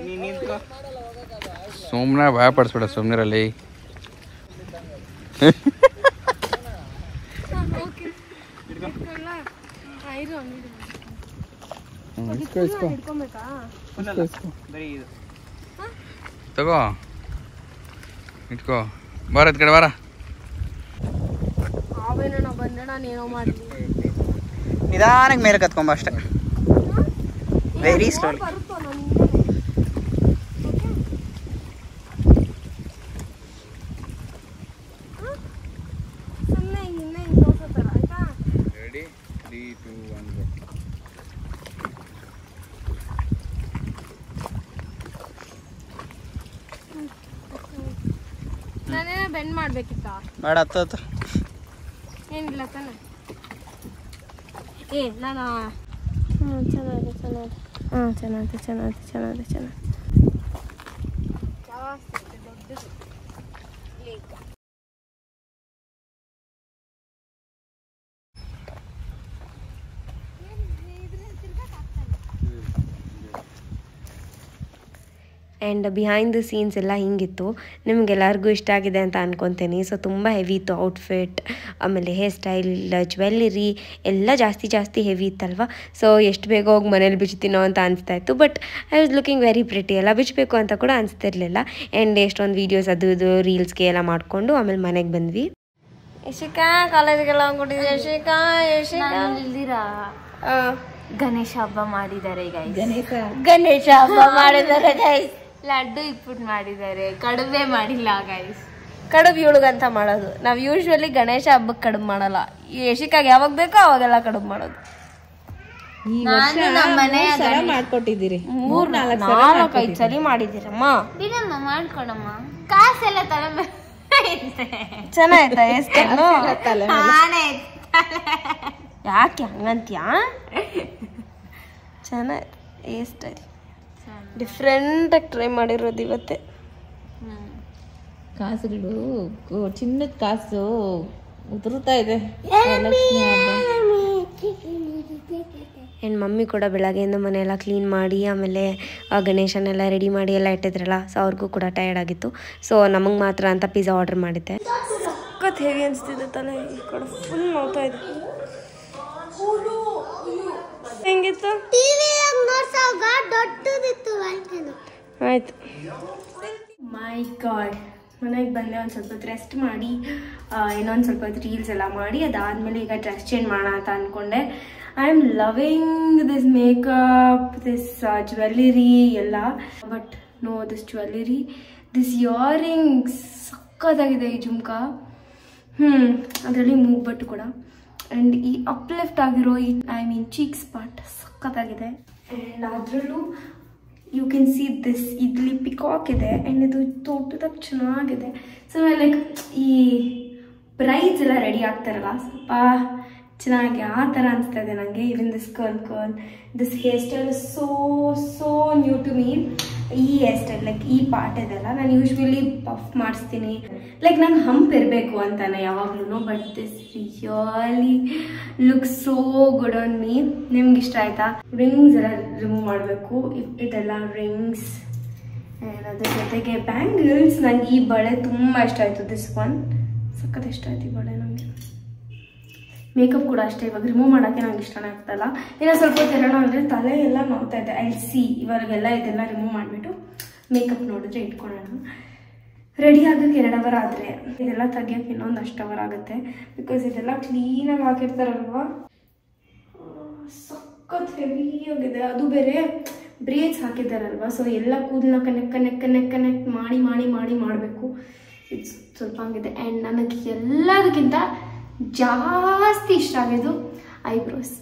ನೀನ್ ನಿಂತ್ಕೋ. ಸುಮ್ಮನೆ ಭಯ ಪಡಿಸ್ಬೇಡ ಸುಮ್ಮನಿರಲ್ಲಿ. ಬರೀ ಇದು ತಗೋ ಇಟ್ಕೋ. ಬಾರದ್ ಕಡೆ ಬಾರ. ನಿಧಾನಕ್ಕೆ ಮೇಲೆ ಕತ್ಕೊಂಬ ಅಷ್ಟೇ. Very slowly. ರೆಡಿ 3 2 1 ನಾನೇನ ಬೆಂಡ್ ಮಾಡ್ಬೇಕಿತ್ತ? ಬೇಡ ಹತ್ತು ಏನಿಲ್ಲ ತಾನೆ. ಏ ನಾನು ಚೆನ್ನಾಗಿದೆ. ಆ್ಯಂಡ್ ಬಿಹೈಂಡ್ ದ ಸೀನ್ಸ್ ಎಲ್ಲ ಹಿಂಗಿತ್ತು. ನಿಮಗೆಲ್ಲರಿಗೂ ಇಷ್ಟ ಆಗಿದೆ ಅಂತ ಅನ್ಕೊತೀನಿ. ಸೊ ತುಂಬ ಹೆವಿ ಇತ್ತು ಔಟ್ಫಿಟ್, ಆಮೇಲೆ ಹೇರ್ ಸ್ಟೈಲ್, ಜ್ಯುವೆಲ್ಲರಿ ಎಲ್ಲ ಜಾಸ್ತಿ ಹೆವಿ ಇತ್ತಲ್ವ. ಸೊ ಎಷ್ಟು ಬೇಗ ಹೋಗಿ ಮನೇಲಿ ಬಿಚ್ತೀನೋ ಅಂತ ಅನಿಸ್ತಾ ಇತ್ತು. But I was looking very pretty. ಎಲ್ಲ ಬಿಚ್ಚಬೇಕು ಅಂತ ಕೂಡ ಅನಿಸ್ತಿರ್ಲಿಲ್ಲ. ಆ್ಯಂಡ್ ಎಷ್ಟೊಂದು ವೀಡಿಯೋಸ್ ಅದು ಇದು ರೀಲ್ಸ್ಗೆ ಎಲ್ಲ ಮಾಡಿಕೊಂಡು ಆಮೇಲೆ ಮನೆಗೆ ಬಂದ್ವಿ. ಯಶಿಕಾ ಕಾಲೇಜ್ಗೆಲ್ಲ ಹೋಗ್ಬಿಟ್ಟಿದ್ವಿ. ಯಶಿಕಾ ಗಣೇಶ ಹಬ್ಬ ಮಾಡಿದ್ದಾರೆ ಗೈಸ್. ಗಣೇಶ ಹಬ್ಬ ಮಾಡಿದ್ದಾರೆ ಗೈಸ್. ಲಡ್ಡು ಇಟ್ಬಿಟ್ಟು ಮಾಡಿದ್ದಾರೆ, ಕಡುಬೆ ಮಾಡಿಲ್ಲ ಗೈಸ್. ಕಡುಬು ಇವಳಿಗಂತ ಮಾಡೋದು. ನಾವು ಯೂಶ್ವಲಿ ಗಣೇಶ ಹಬ್ಬಕ್ಕೆ ಕಡುಬು ಮಾಡಲ್ಲ. ಯಶಿಕಾಗ ಯಾವಾಗ ಬೇಕೋ ಅವಾಗೆಲ್ಲ ಕಡುಬು ಮಾಡೋದು. ನಾನು ನಮ್ಮನೆ ಮಾಡ್ಕೊಟ್ಟಿದ್ದೀರಿ. 4-5 ಸಲ ಮಾಡಿದ್ದೀರಮ್ಮ. ಬಿಡಮ್ಮ ಮಾಡ್ಕೊಡಮ್ಮ. ಕಾಸೆಲ್ಲ ತಲೆ ಚೆನ್ನಾಯ್ತಾ? ಎಷ್ಟು ಯಾಕೆ ಹಂಗಂತ್ಯಾ? ಚೆನ್ನಾಯ್ತು. ಎಷ್ಟು ಡಿಫ್ರೆಂಟಾಗಿ ಟ್ರೈ ಮಾಡಿರೋದು ಇವತ್ತೇ. ಕಾಸುಗಳು ಚಿನ್ನದ ಕಾಸು ಉದುರುತ್ತಾ ಇದೆ. ಆ್ಯಂಡ್ ಮಮ್ಮಿ ಕೂಡ ಬೆಳಗ್ಗೆಯಿಂದ ಮನೆಯೆಲ್ಲ ಕ್ಲೀನ್ ಮಾಡಿ ಆಮೇಲೆ ಗಣೇಶನೆಲ್ಲ ರೆಡಿ ಮಾಡಿ ಎಲ್ಲ ಇಟ್ಟಿದ್ರಲ್ಲ. ಸೊ ಅವ್ರಿಗೂ ಕೂಡ ಟಯರ್ಡ್ ಆಗಿತ್ತು. ಸೊ ನಮಗೆ ಮಾತ್ರ ಅಂತ ಪಿಜ್ಜಾ ಆರ್ಡರ್ ಮಾಡಿದ್ದೆ. ಸಖತ್ ಹೆವಿ ಅನಿಸ್ತಿದೆ ತಲೆ. ಈ ಕಡೆ ಫುಲ್ ನೋಡ್ತಾ ಇದೆ. ಹೆಂಗಿತ್ತು? ಆಯ್ತು. ಮೈ ಗಾಡ್, ಮನೆಗೆ ಬಂದೆ. ಒಂದು ಸ್ವಲ್ಪ ಹೊತ್ತು ರೆಸ್ಟ್ ಮಾಡಿ ಇನ್ನೊಂದು ಸ್ವಲ್ಪ ಹೊತ್ತು ರೀಲ್ಸ್ ಎಲ್ಲ ಮಾಡಿ ಅದಾದಮೇಲೆ ಈಗ ಡ್ರೆಸ್ ಚೇಂಜ್ ಮಾಡೋಣ ಅಂತ ಅಂದ್ಕೊಂಡೆ. I am loving this makeup, this jewellery ಎಲ್ಲ. But no, this jewellery, this earrings ಸಕ್ಕತ್ತಾಗಿದೆ. ಈ ಜುಮ್ಕಾ ಅದರಲ್ಲಿ ಮೂಗ್ಬಟ್ಟು ಕೂಡ. ಆ್ಯಂಡ್ ಈ ಅಪ್ಲಿಫ್ಟ್ ಆಗಿರೋ ಈ ಚೀಕ್ಸ್ ಪಾರ್ಟ್ ಸಕ್ಕತ್ತಾಗಿದೆ. ಆ್ಯಂಡ್ ಅದರಲ್ಲೂ ಯು ಕ್ಯಾನ್ ಸಿ ದಿಸ್, ಇಲ್ಲಿ ಪಿಕಾಕ್ ಇದೆ. ಆ್ಯಂಡ್ ಇದು ತೋಟದಾಗ ಚೆನ್ನಾಗಿದೆ. ಸೊ ಲೈಕ್ ಈ ಬ್ರೈಡ್ಸ್ ಎಲ್ಲ ರೆಡಿ ಆಗ್ತಾರಲ್ಲ, ಸ್ವಲ್ಪ ಚೆನ್ನಾಗಿ ಆ ಥರ ಅನಿಸ್ತಾ ಇದೆ ನನಗೆ. Even this curl this hair style so new to me. ಈ ಹೇರ್ ಸ್ಟೈಲ್ ಲೈಕ್ ಈ ಪಾರ್ಟ್ ಇದೆಲ್ಲ ನಾನು ಯೂಶ್ವಲಿ ಪಫ್ ಮಾಡಿಸ್ತೀನಿ. ಲೈಕ್ ನಂಗೆ ಹಂಪ್ ಇರಬೇಕು ಅಂತಾನೆ ಯಾವಾಗ್ಲೂ. But this really look so good on me. ನಿಮ್ಗೆ ಇಷ್ಟ ಆಯ್ತಾ? ರಿಂಗ್ಸ್ ಎಲ್ಲ ರಿಮೂವ್ ಮಾಡಬೇಕು. ಇದೆಲ್ಲ ರಿಂಗ್ಸ್. ಆ್ಯಂಡ್ ಅದ್ರ ಜೊತೆಗೆ ಬ್ಯಾಂಗಲ್ಸ್. ನಂಗೆ ಈ ಬಳೆ ತುಂಬ ಇಷ್ಟ ಆಯಿತು. ದಿಸ್ ಒನ್ ಸಖತ್ ಇಷ್ಟ ಆಯ್ತು ಈ ಬಳೆ ನನಗೆ. ಮೇಕಪ್ ಕೂಡ ಅಷ್ಟೇ, ಇವಾಗ ರಿಮೂವ್ ಮಾಡೋಕ್ಕೆ ನಂಗೆ ಇಷ್ಟನೇ ಆಗ್ತಲ್ಲ. ಇನ್ನೂ ಸ್ವಲ್ಪ ತೆರಣ ಅಂದರೆ ತಲೆ ಎಲ್ಲ ನೋಡ್ತಾ ಇದೆ. ಐ ಸಿ ಇವಾಗೆಲ್ಲ ಇದೆಲ್ಲ ರಿಮೂವ್ ಮಾಡಿಬಿಟ್ಟು ಮೇಕಪ್ ನೋಡಿದ್ರೆ ಇಟ್ಕೊಳ್ಳೋಣ. ರೆಡಿ ಆಗೋಕ್ಕೆ 2 ಅವರ್ ಆದರೆ ಇದೆಲ್ಲ ತೆಗಿಯೋಕ್ಕೆ ಇನ್ನೊಂದು 1 ಅವರ್ ಆಗುತ್ತೆ. ಬಿಕಾಸ್ ಇದೆಲ್ಲ ಕ್ಲೀನಾಗಿ ಹಾಕಿರ್ತಾರಲ್ವ. ಸಖತ್ ಹೆವಿ ಆಗಿದೆ. ಅದು ಬೇರೆ ಬ್ರೇಡ್ಸ್ ಹಾಕಿದ್ದಾರಲ್ವ. ಸೊ ಎಲ್ಲ ಕೂದಲನ್ನ ಕನೆಕ್ಟ್ ಮಾಡಿ ಮಾಡಬೇಕು. ಇದು ಸ್ವಲ್ಪ ಹಂಗಿದೆ. ಆ್ಯಂಡ್ ನನಗೆ ಎಲ್ಲದಕ್ಕಿಂತ ಜಾಸ್ತಿ ಇಷ್ಟ ಆಗಿದ್ದು ಐಬ್ರೋಸ್.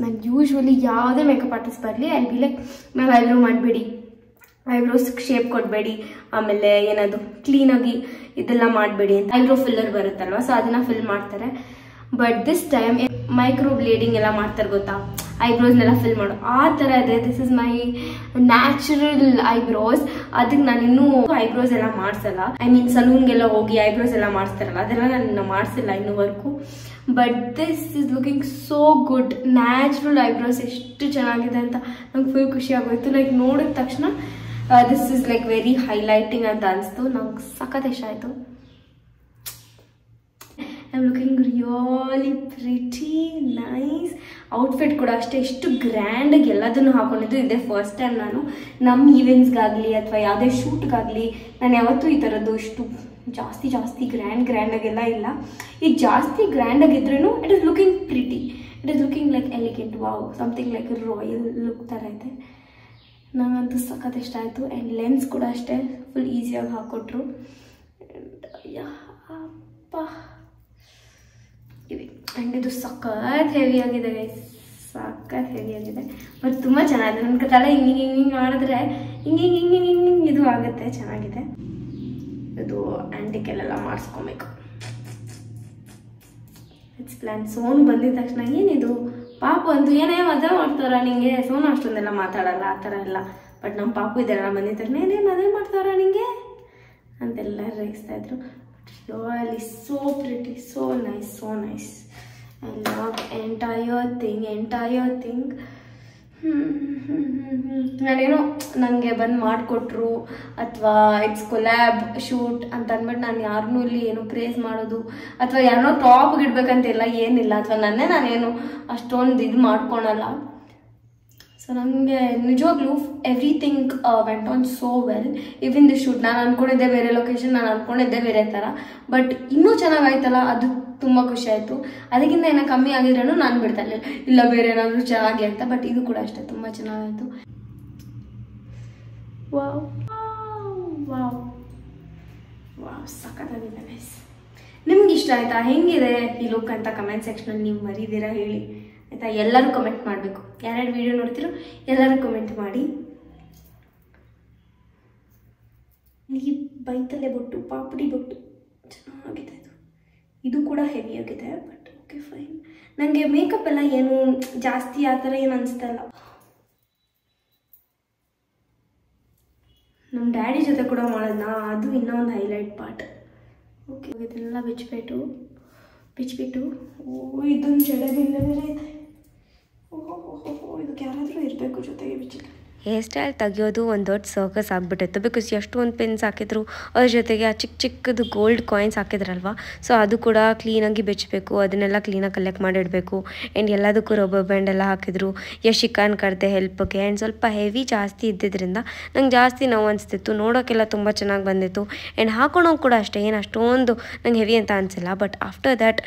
ನಾನು ಯೂಶ್ವಲಿ ಯಾವುದೇ ಮೇಕಪ್ ಆರ್ಟಿಸ್ಟ್ ಬರಲಿ ಐ ಬಿ ಲೈಕ್, ನಾನು ಐಬ್ರೋ ಮಾಡಬೇಡಿ, ಐಬ್ರೋಸ್ ಶೇಪ್ ಕೊಡಬೇಡಿ, ಆಮೇಲೆ ಏನದು ಕ್ಲೀನಾಗಿ ಇದೆಲ್ಲ ಮಾಡಬೇಡಿ ಅಂತ. ಐಬ್ರೋ ಫಿಲ್ಲರ್ ಬರುತ್ತಲ್ವ, ಸೊ ಅದನ್ನು ಫಿಲ್ ಮಾಡ್ತಾರೆ. ಬಟ್ ದಿಸ್ ಟೈಮ್ ಮೈಕ್ರೋ ಬ್ಲೇಡಿಂಗ್ ಎಲ್ಲ ಮಾಡ್ತಾರೆ ಗೊತ್ತಾ, ಐಬ್ರೋಸ್ನೆಲ್ಲ ಫಿಲ್ ಮಾಡೋ ಆ ಥರ ಇದೆ. This is my natural eyebrows. ಅದಕ್ಕೆ ನಾನು ಇನ್ನೂ ಐಬ್ರೋಸ್ ಎಲ್ಲ ಮಾಡಿಸಲ್ಲ. ಐ ಮೀನ್ ಸಲೂನ್ಗೆಲ್ಲ ಹೋಗಿ ಐಬ್ರೋಸ್ ಎಲ್ಲ ಮಾಡಿಸ್ತಾರಲ್ಲ, ಅದೆಲ್ಲ ನಾನು ಮಾಡಿಸಿಲ್ಲ ಇನ್ನೂವರೆಗೂ. But this is looking so good. Natural eyebrows ಎಷ್ಟು ಚೆನ್ನಾಗಿದೆ ಅಂತ ನಂಗೆ ಫುಲ್ ಖುಷಿ ಆಗೋಯ್ತು. ಲೈಕ್ ನೋಡಿದ ತಕ್ಷಣ this is like very highlighting ಅಂತ ಅನಿಸ್ತು. ನಂಗೆ ಸಖತ್ ಇಷ್ಟ ಆಯಿತು. I am looking really pretty nice. Outfit ಕೂಡ ಅಷ್ಟೇ ಎಷ್ಟು ಗ್ರ್ಯಾಂಡಾಗಿ ಎಲ್ಲದನ್ನು ಹಾಕೊಂಡಿದ್ದು ಇದೆ ಫಸ್ಟ್ ಟೈಮ್. ನಾನು ನಮ್ಮ ಈವೆಂಟ್ಸ್ಗಾಗಲಿ ಅಥವಾ ಯಾವುದೇ ಶೂಟ್ಗಾಗಲಿ ನಾನು ಯಾವತ್ತೂ ಈ ಥರದ್ದು ಇಷ್ಟು ಜಾಸ್ತಿ ಗ್ರ್ಯಾಂಡಾಗೆಲ್ಲ ಇಲ್ಲ. ಈಗ ಜಾಸ್ತಿ ಗ್ರ್ಯಾಂಡಾಗಿದ್ರೂ it is looking pretty, it is looking like elegant. Wow, something like royal look ಥರ ಇದೆ. ನನಗಂತೂ ಸಖತ್ ಇಷ್ಟ ಆಯಿತು. ಆ್ಯಂಡ್ ಲೆನ್ಸ್ ಕೂಡ ಅಷ್ಟೇ ಫುಲ್ ಈಸಿಯಾಗಿ ಹಾಕ್ಕೊಟ್ರು. ಅಪ್ಪ ಇವೆ. ಆ್ಯಂಡ್ ಇದು ಸಖತ್ ಹೆವಿ ಆಗಿದೆ ಗೈಸ್, ಸಖತ್ ಹೆವಿ ಆಗಿದೆ. ಬಟ್ ತುಂಬ ಚೆನ್ನಾಗಿದೆ. ನನ್ನ ತಲೆ ಹಿಂಗೆ ಮಾಡಿದ್ರೆ ಹಿಂಗೆ ಇದು ಆಗುತ್ತೆ. ಚೆನ್ನಾಗಿದೆ. ಇದು ಆ್ಯಂಟಿಕಲ್ಲೆಲ್ಲ ಮಾಡಿಸ್ಕೊಬೇಕು. It's plan. ಸೋನು ಬಂದಿದ ತಕ್ಷಣ ಏನಿದು ಪಾಪು ಅಂತೂ ಏನೇ ಮದುವೆ ಮಾಡ್ತಾರ ನಿಂಗೆ? ಸೋನು ಅಷ್ಟೊಂದೆಲ್ಲ ಮಾತಾಡಲ್ಲ ಆ ಥರ ಎಲ್ಲ. ಬಟ್ ನಮ್ಮ ಪಾಪು ಇದೆಲ್ಲ ಬಂದಿದ ತಕ್ಷಣ ಏನೇ ಮದುವೆ ಮಾಡ್ತಾರ ನಿಂಗೆ ಅಂತೆಲ್ಲ ರೇಗಿಸ್ತಾ ಇದ್ರು. Really so pretty, so nice. I love entire thing. ನಾನೇನೋ ನನಗೆ ಬಂದು ಮಾಡಿಕೊಟ್ರು ಅಥವಾ ಇಟ್ಸ್ ಕೊಲ್ಯಾಬ್ ಶೂಟ್ ಅಂತ ಅಂದ್ಬಿಟ್ಟು ನಾನು ಯಾರನ್ನೂ ಇಲ್ಲಿ ಏನು ಪ್ರೇಸ್ ಮಾಡೋದು ಅಥವಾ ಯಾರನ್ನೋ ಟಾಪ್ಗೆ ಇಡ್ಬೇಕಂತೆಲ್ಲ ಏನಿಲ್ಲ. ಅಥವಾ ನಾನೇನು ಅಷ್ಟೊಂದು ಇದು ಮಾಡ್ಕೊಳಲ್ಲ. ಸೊ ನನಗೆ ನಿಜವಾಗ್ಲೂ everything went on so well. Even the shoot ನಾನು ಅಂದ್ಕೊಂಡಿದ್ದೆ ಬೇರೆ ಲೊಕೇಶನ್, ನಾನು ಅಂದ್ಕೊಂಡಿದ್ದೆ ಬೇರೆ ಥರ. ಬಟ್ ಇನ್ನೂ ಚೆನ್ನಾಗಾಯ್ತಲ್ಲ, ಅದು ತುಂಬ ಖುಷಿ ಆಯಿತು. ಅದಕ್ಕಿಂತ ಏನೋ ಕಮ್ಮಿ ಆಗಿದ್ರೂ ನಾನು ಬಿಡ್ತಾ ಇಲ್ಲ ಬೇರೆ ಏನಾದರೂ ಚೆನ್ನಾಗಿ ಅಂತ. ಬಟ್ ಇದು ಕೂಡ ಅಷ್ಟೇ ತುಂಬ ಚೆನ್ನಾಗಾಯಿತು. ವಾವ್ ವಾವ್ ವಾವ್ ಸಖತ್ತಾಗಿದೆ ಗೈಸ್. ನಿಮ್ಗೆ ಇಷ್ಟ ಆಯಿತಾ? ಹೆಂಗಿದೆ ಈ ಲುಕ್ ಅಂತ ಕಮೆಂಟ್ ಸೆಕ್ಷನಲ್ಲಿ ನೀವು ಮರೀದಿರಾ ಹೇಳಿ ಆಯಿತಾ? ಎಲ್ಲರೂ ಕಮೆಂಟ್ ಮಾಡಬೇಕು. ಯಾರ್ಯಾರು ವಿಡಿಯೋ ನೋಡ್ತಿರೋ ಎಲ್ಲರೂ ಕಮೆಂಟ್ ಮಾಡಿ. ಈ ಬೈತಲೆ ಬೊಟ್ಟು, ಪಾಪಡಿ ಬೊಟ್ಟು ಚೆನ್ನಾಗಿದೆ. ಇದು ಕೂಡ ಹೆವಿ ಆಗಿದೆ. But okay fine. ನನಗೆ ಮೇಕಪ್ ಎಲ್ಲ ಏನು ಜಾಸ್ತಿ ಆ ಥರ ಏನು ಅನಿಸ್ತಾ ಇಲ್ಲ. ನಮ್ಮ ಡ್ಯಾಡಿ ಜೊತೆ ಕೂಡ ಮಾಡೋದನ್ನ, ಅದು ಇನ್ನೂ ಒಂದು ಹೈಲೈಟ್ ಪಾರ್ಟ್. ಓಕೆ, ಇದನ್ನೆಲ್ಲ ಬಿಚ್ಚಿಬಿಟ್ಟು ಇದೊಂದು ಜಡೆಬಿಲ್ಲ ಬೇರೆ ಇದೆ. ಇದಕ್ಕೆ ಯಾರಾದರೂ ಇರಬೇಕು ಜೊತೆಗೆ ಬಿಚ್ಚಲು. ಹೇರ್ ಸ್ಟೈಲ್ ತೆಗಿಯೋದು ಒಂದು ದೊಡ್ಡ ಸರ್ಕಸ್ ಆಗಿಬಿಟ್ಟಿತ್ತು. ಬಿಕಾಸ್ ಎಷ್ಟೊಂದು ಪೆನ್ಸ್ ಹಾಕಿದ್ರು, ಅದ್ರ ಜೊತೆಗೆ ಆ ಚಿಕ್ಕದು ಗೋಲ್ಡ್ ಕಾಯಿನ್ಸ್ ಹಾಕಿದ್ರಲ್ವ. ಸೊ ಅದು ಕೂಡ ಕ್ಲೀನಾಗಿ ಬೆಚ್ಚಬೇಕು, ಅದನ್ನೆಲ್ಲ ಕ್ಲೀನಾಗಿ ಕಲೆಕ್ಟ್ ಮಾಡಿಡಬೇಕು. ಆ್ಯಂಡ್ ಎಲ್ಲದಕ್ಕೂ ರಬ್ಬರ್ ಬ್ಯಾಂಡ್ ಎಲ್ಲ ಹಾಕಿದ್ರು. ಯಶಿಕಾನ್ ಕರೆದೆ ಹೆಲ್ಪ್ಗೆ. ಆ್ಯಂಡ್ ಸ್ವಲ್ಪ ಹೆವಿ ಜಾಸ್ತಿ ಇದ್ದಿದ್ದರಿಂದ ನಂಗೆ ಜಾಸ್ತಿ ನೋವು ಅನಿಸ್ತಿತ್ತು. ನೋಡೋಕ್ಕೆಲ್ಲ ತುಂಬ ಚೆನ್ನಾಗಿ ಬಂದಿತ್ತು. ಆ್ಯಂಡ್ ಹಾಕೊಳೋಕೆ ಕೂಡ ಅಷ್ಟೇ ಏನು ಅಷ್ಟೊಂದು ನಂಗೆ ಹೆವಿ ಅಂತ ಅನಿಸಿಲ್ಲ. ಬಟ್ ಆಫ್ಟರ್ ದ್ಯಾಟ್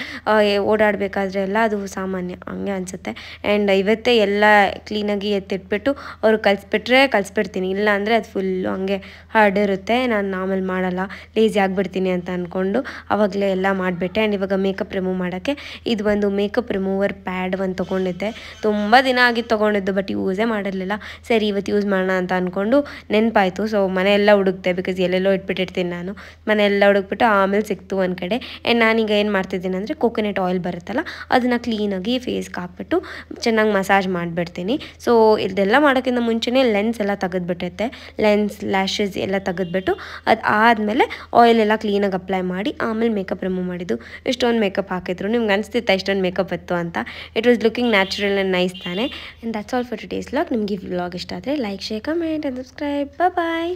ಓಡಾಡಬೇಕಾದ್ರೆ ಎಲ್ಲ ಅದು ಸಾಮಾನ್ಯ ಹಂಗೆ ಅನಿಸುತ್ತೆ. ಆ್ಯಂಡ್ ಇವತ್ತೇ ಎಲ್ಲ ಕ್ಲೀನಾಗಿ ಎತ್ತಿಟ್ಬಿಟ್ಟು ಅವರು ಕಲಿಸ್ಬಿಡ್ತೀನಿ. ಇಲ್ಲ ಅಂದರೆ ಅದು ಫುಲ್ಲು ಹಂಗೆ ಹಾರ್ಡ್ ಇರುತ್ತೆ, ನಾನು ಆಮೇಲೆ ಮಾಡಲ್ಲ, ಲೇಸಿ ಆಗಿಬಿಡ್ತೀನಿ ಅಂತ ಅಂದ್ಕೊಂಡು ಆವಾಗಲೇ ಎಲ್ಲ ಮಾಡಿಬಿಟ್ಟೆ. ಆ್ಯಂಡ್ ಇವಾಗ ಮೇಕಪ್ ರಿಮೂವ್ ಮಾಡೋಕ್ಕೆ ಇದು ಒಂದು ಮೇಕಪ್ ರಿಮೂವರ್ ಪ್ಯಾಡ್ ಒಂದು ತೊಗೊಂಡಿದ್ದೆ. ತುಂಬ ದಿನ ಆಗಿದ್ದು ತೊಗೊಂಡಿದ್ದು, ಬಟ್ ಯೂಸೇ ಮಾಡಿರಲಿಲ್ಲ. ಸರಿ ಇವತ್ತು ಯೂಸ್ ಮಾಡೋಣ ಅಂತ ಅಂದ್ಕೊಂಡು ನೆನಪಾಯಿತು. ಸೊ ಮನೆಯೆಲ್ಲ ಹುಡುಕ್ತೆ, ಬಿಕಾಸ್ ಎಲ್ಲೆಲ್ಲೋ ಇಟ್ಬಿಟ್ಟಿರ್ತೀನಿ ನಾನು. ಮನೆಯೆಲ್ಲ ಹುಡುಕ್ಬಿಟ್ಟು ಆಮೇಲೆ ಸಿಕ್ತು ಒಂದು ಕಡೆ. ಆ್ಯಂಡ್ ನಾನೀಗ ಏನು ಮಾಡ್ತಿದ್ದೀನಿ ಅಂದರೆ ಕೋಕೋನಟ್ ಆಯಿಲ್ ಬರುತ್ತಲ್ಲ, ಅದನ್ನು ಕ್ಲೀನಾಗಿ ಫೇಸ್ಗೆ ಹಾಕ್ಬಿಟ್ಟು ಚೆನ್ನಾಗಿ ಮಸಾಜ್ ಮಾಡಿಬಿಡ್ತೀನಿ. ಸೊ ಇದೆಲ್ಲ ಮಾಡೋಕ್ಕಿಂತ ಮುಂಚೆನೇ ಲೆನ್ಸ್ ಎಲ್ಲ ತೆಗೆದುಬಿಟ್ಟೈತೆ. ಲೆನ್ಸ್, ಲ್ಯಾಶಸ್ ಎಲ್ಲ ತೆಗೆದುಬಿಟ್ಟು ಅದು ಆದಮೇಲೆ ಆಯಿಲ್ ಎಲ್ಲ ಕ್ಲೀನಾಗಿ ಅಪ್ಲೈ ಮಾಡಿ ಆಮೇಲೆ ಮೇಕಪ್ ರಿಮೂವ್ ಮಾಡಿದ್ದು. ಇಷ್ಟೊಂದು ಮೇಕಪ್ ಹಾಕಿದ್ರು. ನಿಮ್ಗೆ ಅನಿಸ್ತಿತ್ತಾ ಇಷ್ಟೊಂದು ಮೇಕಪ್ ಇತ್ತು ಅಂತ? It was looking natural and nice ತಾನೆ. And that's all for today's vlog. ನಿಮಗೆ ಈ ವ್ಲಾಗ್ ಇಷ್ಟ ಆದರೆ like, share, comment and subscribe. Bye.